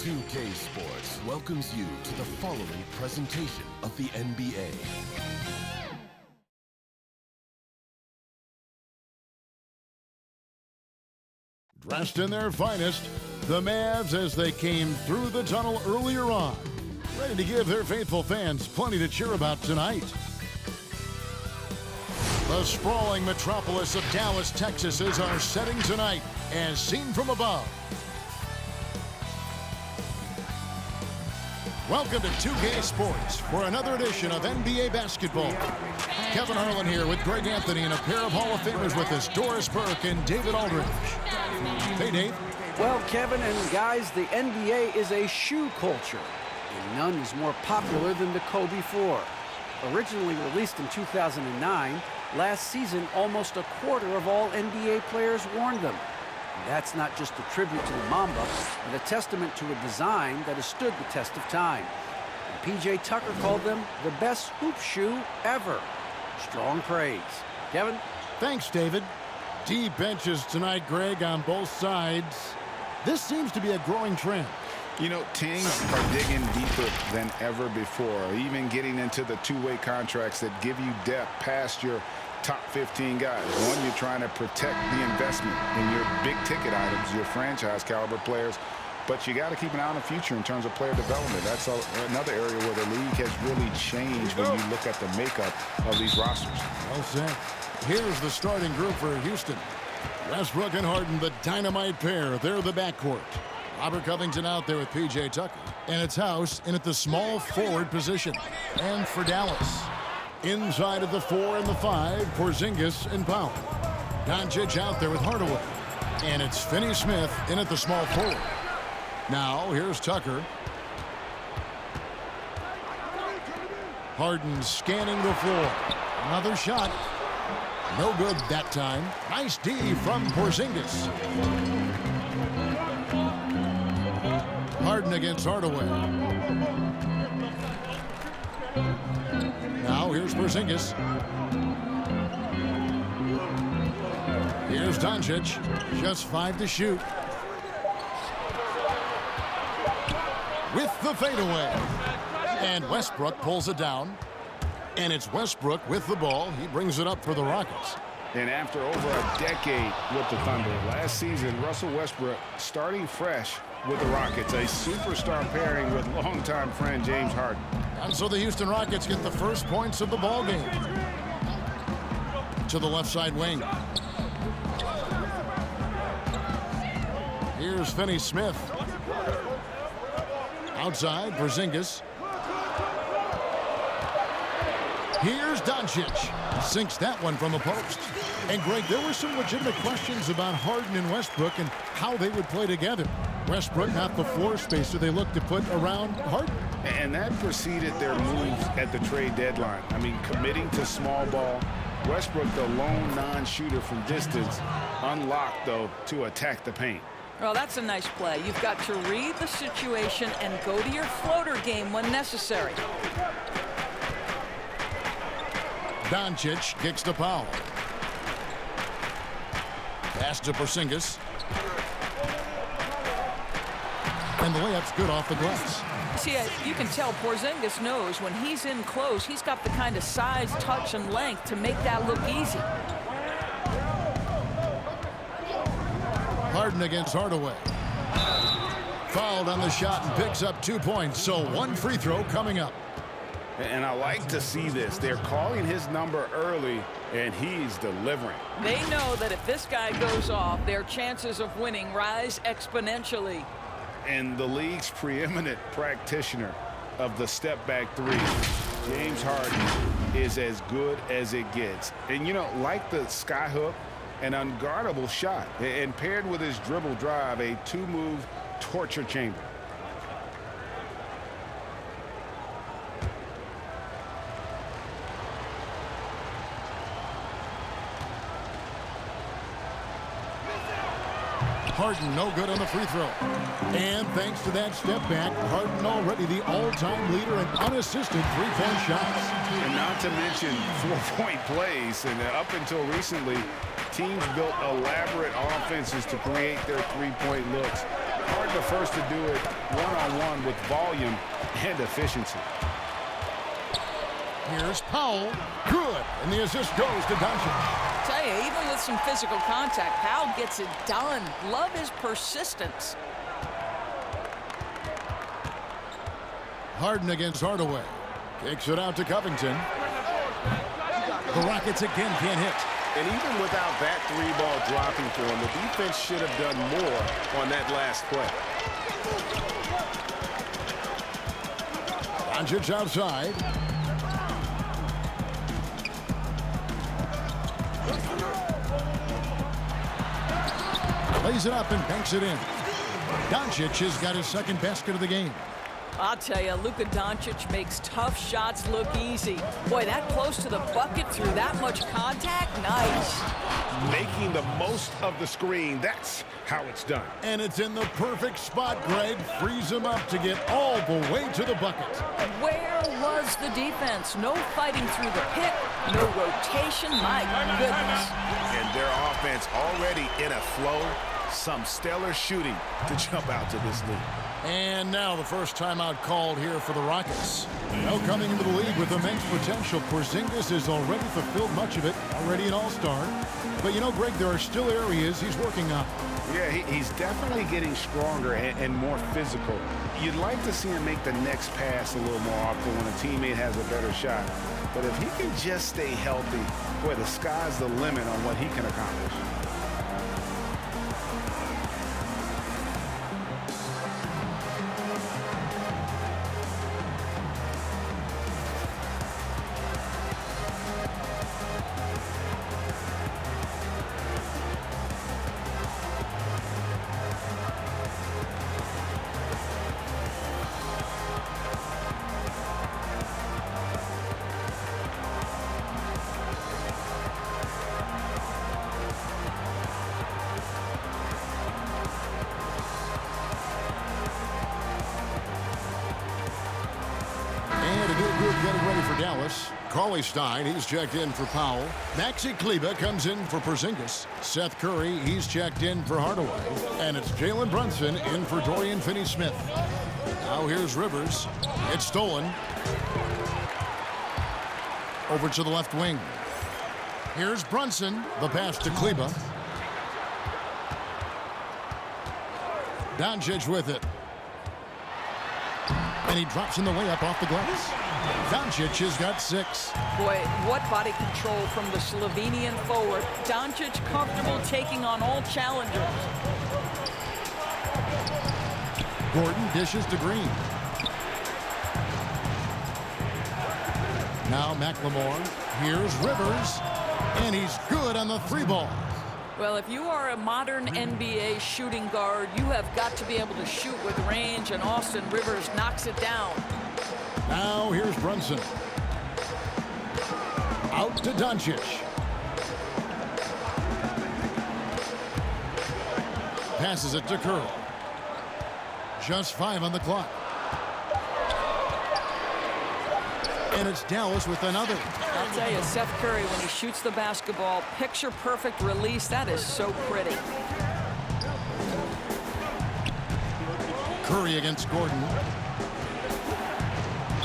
2K Sports welcomes you to the following presentation of the NBA. Dressed in their finest, the Mavs as they came through the tunnel earlier on, ready to give their faithful fans plenty to cheer about tonight. The sprawling metropolis of Dallas, Texas is our setting tonight, as seen from above. Welcome to 2K Sports for another edition of NBA basketball. Kevin Harlan here with Greg Anthony and a pair of Hall of Famers with us, Doris Burke and David Aldridge. Hey, Dave. Well, Kevin and guys, the NBA is a shoe culture, and none is more popular than the Kobe 4. Originally released in 2009, last season almost a quarter of all NBA players worn them. And that's not just a tribute to the Mamba, but a testament to a design that has stood the test of time. And P.J. Tucker called them the best hoop shoe ever. Strong praise. Kevin? Thanks, David. Deep benches tonight, Greg, on both sides. This seems to be a growing trend. You know, teams are digging deeper than ever before, even getting into the two-way contracts that give you depth past your top 15 guys. One, you're trying to protect the investment in your big-ticket items, your franchise-caliber players, but you got to keep an eye on the future in terms of player development. That's another area where the league has really changed when you look at the makeup of these rosters. Well said. Here's the starting group for Houston. Westbrook and Harden, the dynamite pair. They're the backcourt. Robert Covington out there with P.J. Tucker. And it's House in at the small forward position. And for Dallas, inside of the 4 and the 5, Porzingis and Powell. Doncic out there with Hardaway. And it's Finney-Smith in at the small forward. Now, here's Tucker. Harden scanning the floor. Another shot. No good that time. Nice D from Porzingis. Harden against Hardaway. Now here's Porzingis. Here's Doncic. Just 5 to shoot. With the fadeaway. And Westbrook pulls it down. And it's Westbrook with the ball. He brings it up for the Rockets. And after over a decade with the Thunder, last season, Russell Westbrook starting fresh with the Rockets, a superstar pairing with longtime friend James Harden. And so the Houston Rockets get the first points of the ball game. To the left side wing. Here's Finney-Smith. Outside, Porzingis. Here's Doncic. Sinks that one from the post. And, Greg, there were some legitimate questions about Harden and Westbrook and how they would play together. Westbrook not the floor spacer they looked to put around Harden. And that preceded their moves at the trade deadline. I mean, committing to small ball. Westbrook, the lone non-shooter from distance, unlocked, though, to attack the paint. Well, that's a nice play. You've got to read the situation and go to your floater game when necessary. Doncic kicks to Powell. Pass to Porzingis. And the layup's good off the glass. See, you can tell Porzingis knows when he's in close, he's got the kind of size, touch, and length to make that look easy. Harden against Hardaway. Fouled on the shot and picks up 2 points. So one free throw coming up. And I like to see this. They're calling his number early, and he's delivering. They know that if this guy goes off, their chances of winning rise exponentially. And the league's preeminent practitioner of the step-back three, James Harden, is as good as it gets. And, you know, like the skyhook, an unguardable shot. And paired with his dribble drive, a two-move torture chamber. Harden no good on the free throw. And thanks to that step back, Harden already the all-time leader in unassisted three-point shots. And not to mention 4-point plays. And up until recently, teams built elaborate offenses to create their three-point looks. Hard the first to do it one-on-one with volume and efficiency. Here's Powell. Good. And the assist goes to Doncic. Tell you, even with some physical contact, Powell gets it done. Love his persistence. Harden against Hardaway. Kicks it out to Covington. The Rockets again can't hit. And even without that three-ball dropping for him, the defense should have done more on that last play. Doncic outside. Lays it up and banks it in. Doncic has got his second basket of the game. I'll tell you, Luka Doncic makes tough shots look easy. Boy, that close to the bucket through that much contact, nice. Making the most of the screen, that's how it's done. And it's in the perfect spot, Greg. Frees him up to get all the way to the bucket. Where was the defense? No fighting through the pick, no rotation, my goodness. And their offense already in a flow. Some stellar shooting to jump out to this lead. And now the first timeout called here for the Rockets. Now coming into the league with immense potential, Porzingis has already fulfilled much of it, already an all-star. But you know, Greg, there are still areas he's working on. Yeah, he's definitely getting stronger and more physical. You'd like to see him make the next pass a little more often when a teammate has a better shot. But if he can just stay healthy, boy, the sky's the limit on what he can accomplish. Getting ready for Dallas. Coley Stein, he's checked in for Powell. Maxi Kleber comes in for Porzingis. Seth Curry, he's checked in for Hardaway. And it's Jalen Brunson in for Dorian Finney-Smith. Now here's Rivers. It's stolen. Over to the left wing. Here's Brunson. The pass to Kleber. Doncic with it. And he drops in the layup off the glass. Doncic has got 6. Boy, what body control from the Slovenian forward. Doncic comfortable taking on all challengers. Gordon dishes to Green. Now McLemore. Here's Rivers. And he's good on the 3-ball. Well, if you are a modern NBA shooting guard, you have got to be able to shoot with range, and Austin Rivers knocks it down. Now here's Brunson. Out to Doncic. Passes it to Curry. Just 5 on the clock. And it's Dallas with another. I'll tell you, Seth Curry, when he shoots the basketball, picture-perfect release. That is so pretty. Curry against Gordon.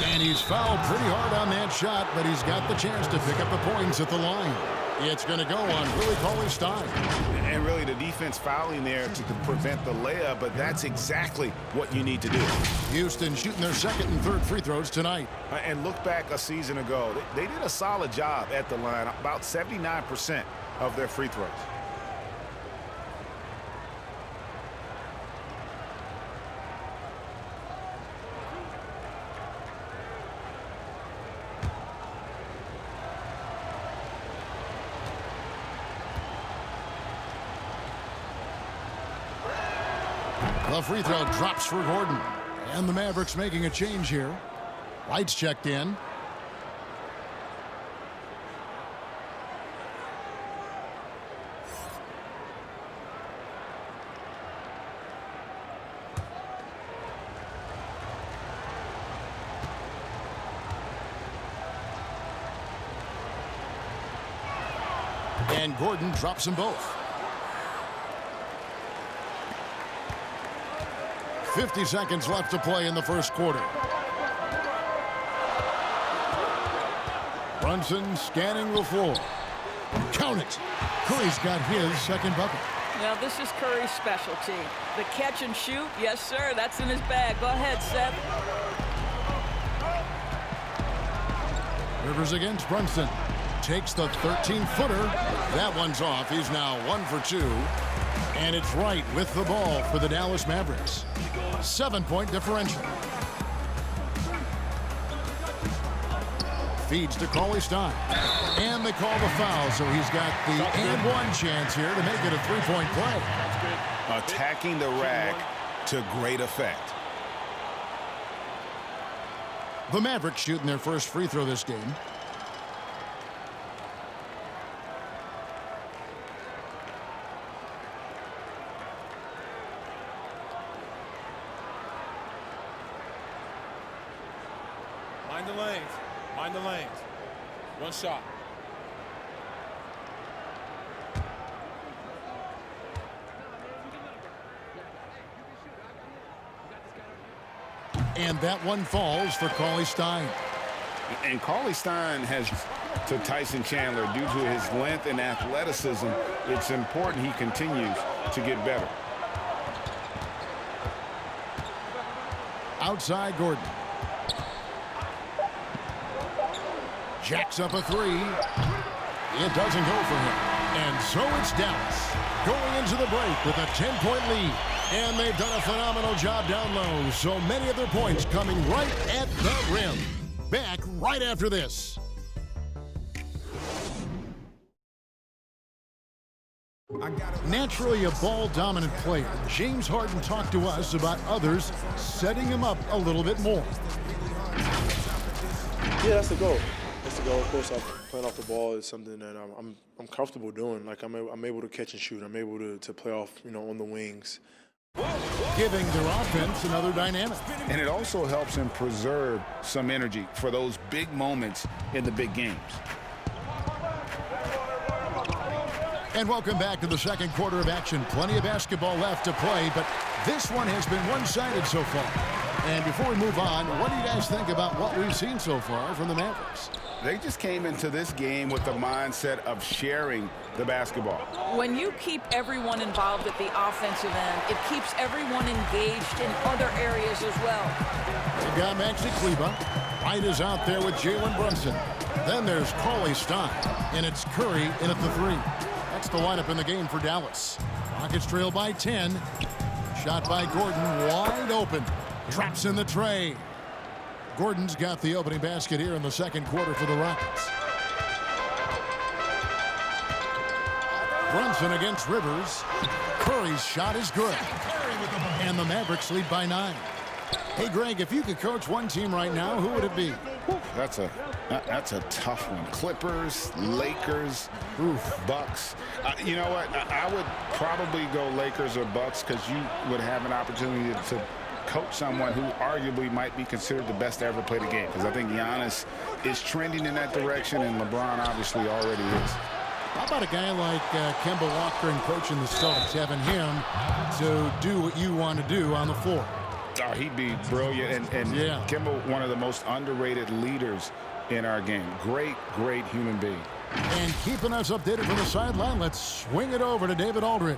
And he's fouled pretty hard on that shot, but he's got the chance to pick up the points at the line. It's going to go on Willie Cauley-Stein. And really the defense fouling there to prevent the layup, but that's exactly what you need to do. Houston shooting their second and third free throws tonight. And look back a season ago, they did a solid job at the line, about 79% of their free throws. The free throw drops for Gordon. And the Mavericks making a change here. White's checked in. And Gordon drops them both. 50 seconds left to play in the first quarter. Brunson scanning the floor. Count it. Curry's got his second bucket. Now, this is Curry's specialty. The catch and shoot, yes, sir, that's in his bag. Go ahead, Seth. Rivers against Brunson. Takes the 13-footer. That one's off. He's now 1 for 2. And it's Wright with the ball for the Dallas Mavericks. 7-point differential. Feeds to Coley Stein. And they call the foul, so he's got the and one chance here to make it a 3-point play. Attacking the rack to great effect. The Mavericks shooting their first free throw this game. Mind the lanes. Mind the lanes. One shot. And that one falls for Coley Stein. And Coley Stein has to Tyson Chandler due to his length and athleticism. It's important he continues to get better. Outside Gordon. Jacks up a three. It doesn't go for him. And so it's Dallas going into the break with a 10-point lead. And they've done a phenomenal job down low. So many of their points coming right at the rim. Back right after this. Naturally a ball-dominant player, James Harden talked to us about others setting him up a little bit more. Yeah, that's the goal. That's the goal. Of course, playing off the ball is something that I'm comfortable doing. Like I'm able to catch and shoot. I'm able to play off, on the wings. Giving their offense another dynamic. And it also helps him preserve some energy for those big moments in the big games. And welcome back to the second quarter of action. Plenty of basketball left to play, but this one has been one-sided so far. And before we move on, what do you guys think about what we've seen so far from the Mavericks? They just came into this game with the mindset of sharing the basketball. When you keep everyone involved at the offensive end, it keeps everyone engaged in other areas as well. They got Maxi Kleba. Wright is out there with Jalen Brunson. Then there's Coley Stein, and it's Curry in at the three. That's the lineup in the game for Dallas. Rockets trail by 10. Shot by Gordon, wide open. Drops in the tray. Gordon's got the opening basket here in the second quarter for the Rockets. Brunson against Rivers. Curry's shot is good. And the Mavericks lead by 9. Hey, Greg, if you could coach one team right now, who would it be? That's a tough one. Clippers, Lakers, Bucks. You know what? I would probably go Lakers or Bucks because you would have an opportunity to coach someone who arguably might be considered the best to ever play the game. Because I think Giannis is trending in that direction, and LeBron obviously already is. How about a guy like Kemba Walker and coaching the Celtics, having him to do what you want to do on the floor? Oh, he'd be brilliant. And yeah. Kemba, one of the most underrated leaders in our game. Great, great human being. And keeping us updated from the sideline, let's swing it over to David Aldridge.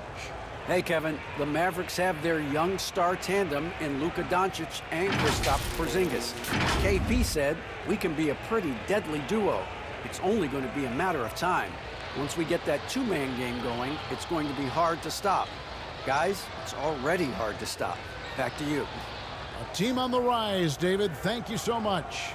Hey, Kevin, the Mavericks have their young star tandem in Luka Doncic and Kristaps Porzingis. KP said, we can be a pretty deadly duo. It's only going to be a matter of time. Once we get that two-man game going, it's going to be hard to stop. Guys, it's already hard to stop. Back to you. A team on the rise, David. Thank you so much.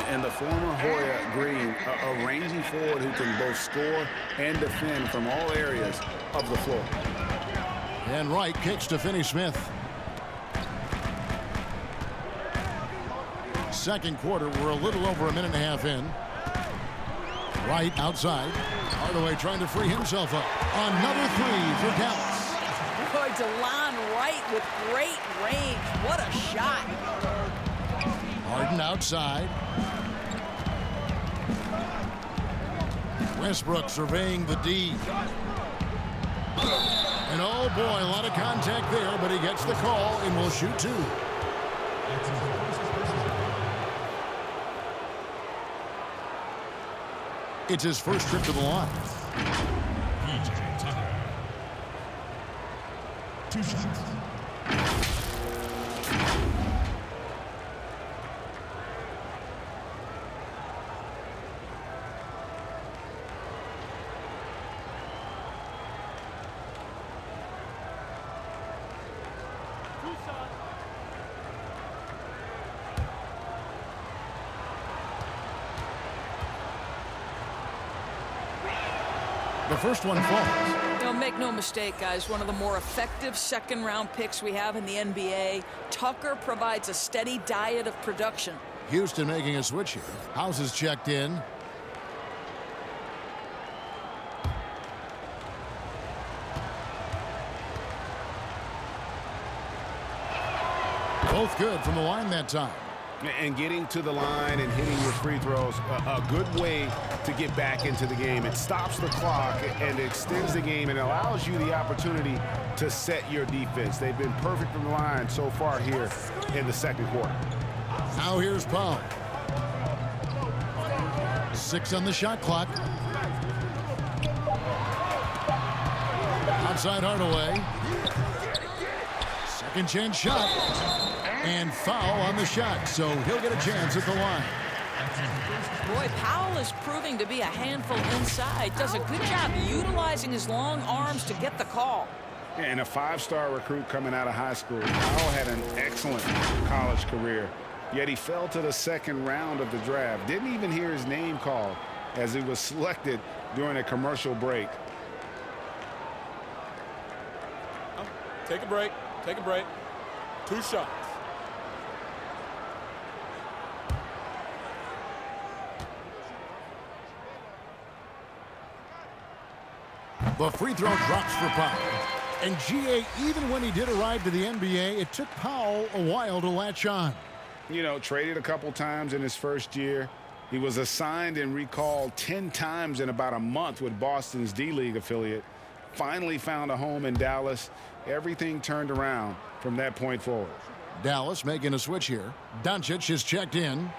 And the former Hoya Green, a rangy forward who can both score and defend from all areas of the floor. And Wright kicks to Finney-Smith. Second quarter, we're a little over a minute and a half in. Wright outside. Hardaway trying to free himself up. Another three for Dallas. Boy, DeLon Wright with great range. What a shot. Harden outside. Westbrook surveying the D. And oh boy, a lot of contact there, but he gets the call and will shoot two. It's his first trip to the line. PJ Tucker. 2 shots. The first one falls. Don't make no mistake, guys. One of the more effective second-round picks we have in the NBA. Tucker provides a steady diet of production. Houston making a switch here. House is checked in. Both good from the line that time. And getting to the line and hitting your free throws, a good way to get back into the game. It stops the clock and extends the game and allows you the opportunity to set your defense. They've been perfect from the line so far here in the second quarter. Now here's Powell. 6 on the shot clock. Outside Hardaway. Second chance shot. And foul on the shot, so he'll get a chance at the line. Boy, Powell is proving to be a handful inside. Does a good job utilizing his long arms to get the call. And a 5-star recruit coming out of high school. Powell had an excellent college career, yet he fell to the second round of the draft. Didn't even hear his name called as he was selected during a commercial break. Take a break. Take a break. 2 shots. The free throw drops for Powell. And GA, even when he did arrive to the NBA, it took Powell a while to latch on. You know, traded a couple times in his first year. He was assigned and recalled 10 times in about a month with Boston's D-League affiliate. Finally found a home in Dallas. Everything turned around from that point forward. Dallas making a switch here. Doncic is checked in.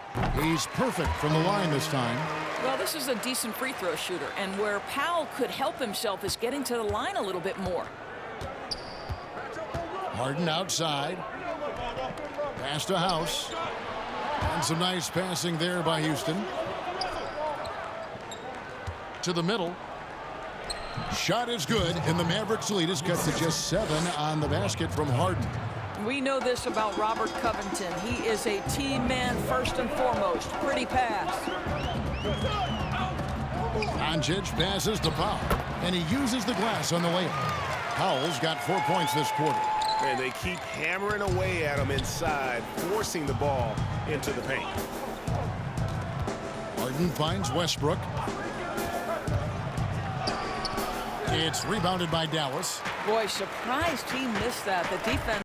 He's perfect from the line this time. Well, this is a decent free throw shooter, and where Powell could help himself is getting to the line a little bit more. Harden outside. Pass to House. And some nice passing there by Houston. To the middle. Shot is good, and the Mavericks lead is cut to just 7 on the basket from Harden. We know this about Robert Covington. He is a team man first and foremost. Pretty pass. Doncic passes to Powell, and he uses the glass on the layup. Powell's got 4 points this quarter. And they keep hammering away at him inside, forcing the ball into the paint. Harden finds Westbrook. It's rebounded by Dallas. Boy, surprised he missed that. The defense